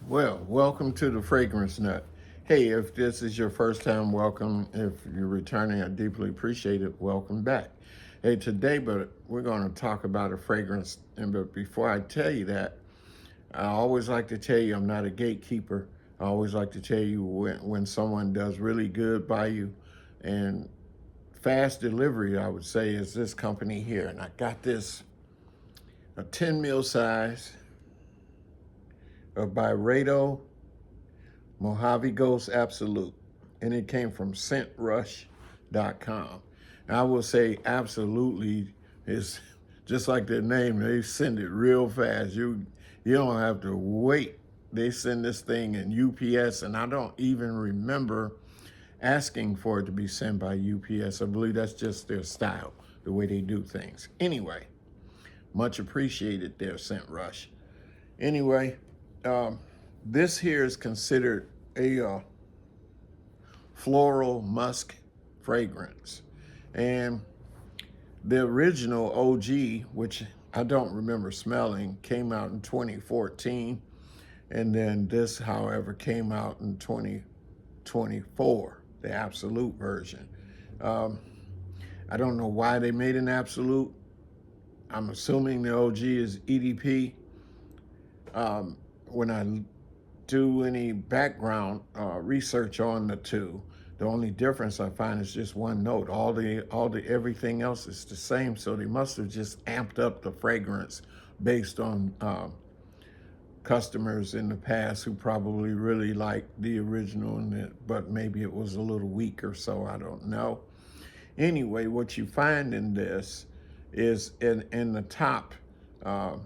Well, welcome to the Fragrance Nut. Hey, if this is your first time, welcome. If you're returning, I deeply appreciate it. Welcome back. Hey, today, but we're going to talk about a fragrance. But before I tell you that, I always like to tell you I'm not a gatekeeper. I always like to tell you when someone does really good by you. And fast delivery, I would say, is this company here. And I got this a 10 mil size of Byredo Mojave Ghost Absolute, and it came from scentrush.com. And I will say absolutely is just like their name, they send it real fast. You don't have to wait. They send this thing in UPS, and I don't even remember asking for it to be sent by UPS. I believe that's just their style, the way they do things. Anyway, much appreciated there, Scent Rush. Anyway, um, this here is considered a floral musk fragrance. And the original OG, which I don't remember smelling, came out in 2014. And then this, however, came out in 2024, the absolute version. Um, I don't know why they made an absolute. I'm assuming the OG is EDP. When I do any background research on the two, the only difference I find is just one note. All the everything else is the same. So they must have just amped up the fragrance based on customers in the past who probably really liked the original, but maybe it was a little weaker. So I don't know. Anyway, what you find in this is in the top. Uh,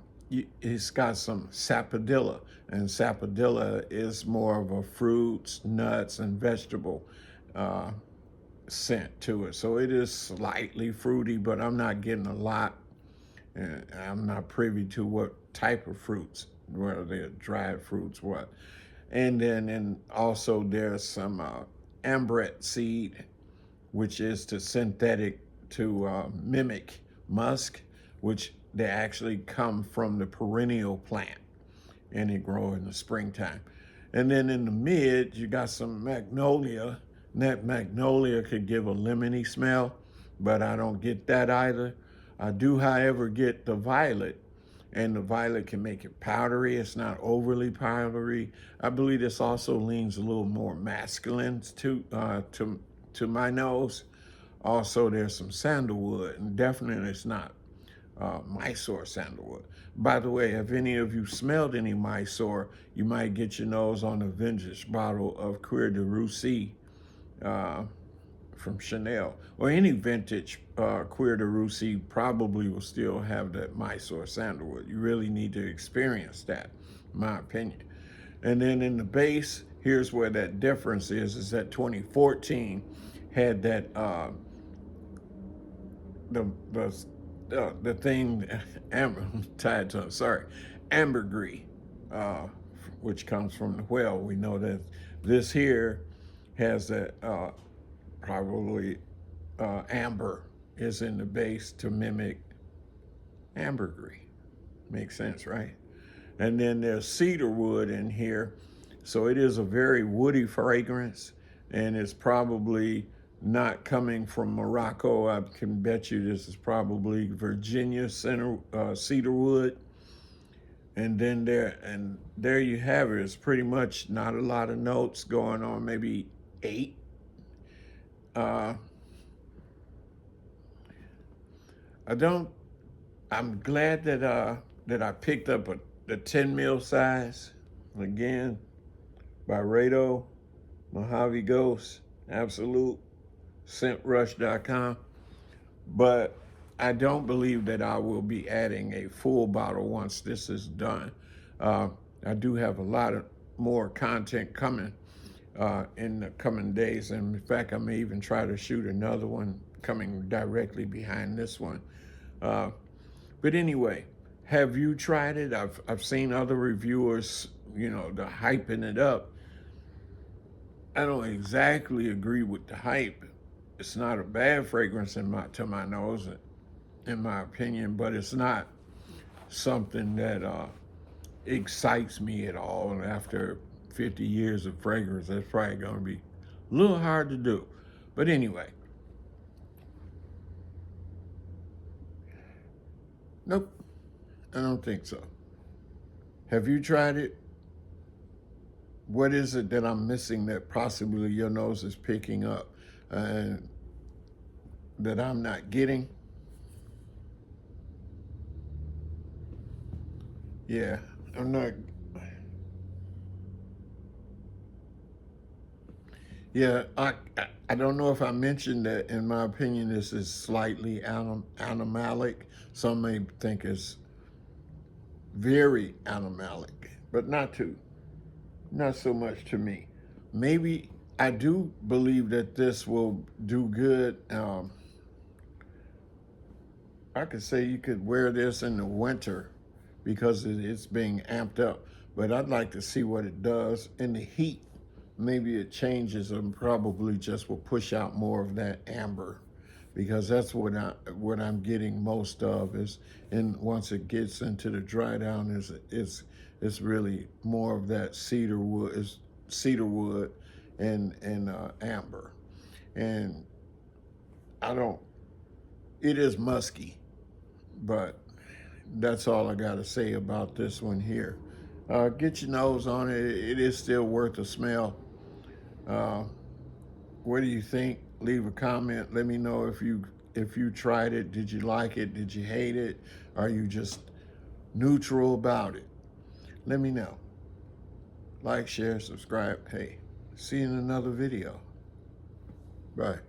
it's got some sapodilla, and sapodilla is more of a fruits, nuts, and vegetable uh, scent to it. So it is slightly fruity, but I'm not getting a lot. And I'm not privy to what type of fruits, whether they're dried fruits, what. And also there's some ambret seed, which is to synthetic to mimic musk, which they actually come from the perennial plant and they grow in the springtime. And then in the mid, you got some magnolia. And that magnolia could give a lemony smell, but I don't get that either. I do, however, get the violet, and the violet can make it powdery. It's not overly powdery. I believe this also leans a little more masculine to my nose. Also, there's some sandalwood, and definitely it's not Mysore sandalwood. By the way, if any of you smelled any Mysore, you might get your nose on a vintage bottle of Cuir de Russie uh, from Chanel, or any vintage Cuir de Russie probably will still have that Mysore sandalwood. You really need to experience that, in my opinion. And then in the base, here's where that difference is that 2014 had that the thing amber tied to ambergris, which comes from the whale. We know that this here has that probably amber is in the base to mimic ambergris. Makes sense, right? And then there's cedar wood in here, so it is a very woody fragrance, and it's probably not coming from Morocco. I can bet you this is probably Virginia cedar wood. And then there you have it. It's pretty much not a lot of notes going on, maybe 8. Uh, I don't. I'm glad that I picked up the 10 mil size again by Byredo, Mojave Ghost, Absolute, scentrush.com. But I don't believe that I will be adding a full bottle once this is done. Uh, I do have a lot of more content coming in the coming days. And in fact, I may even try to shoot another one coming directly behind this one. Uh, but anyway, have you tried it? I've seen other reviewers, the hyping it up. I don't exactly agree with the hype. It's not a bad fragrance to my nose, in my opinion, but it's not something that excites me at all. And after 50 years of fragrance, that's probably going to be a little hard to do. But anyway, nope, I don't think so. Have you tried it? What is it that I'm missing that possibly your nose is picking up and that I'm not getting? Yeah, I'm not. Yeah, I don't know if I mentioned that. In my opinion, this is slightly animalic. Some may think it's very animalic, but not so much to me. Maybe I do believe that this will do good. I could say you could wear this in the winter because it's being amped up, but I'd like to see what it does in the heat. Maybe it changes and probably just will push out more of that amber because that's what I'm getting most of is, and once it gets into the dry down it's really more of that cedar wood and amber. And I don't, it is musky, but that's all I got to say about this one here. Get your nose on it. It is still worth a smell. Uh, what do you think? Leave a comment. Let me know if you tried it. Did you like it? Did you hate it? Are you just neutral about it? Let me know. Like, share, subscribe. Hey, see you in another video. Bye.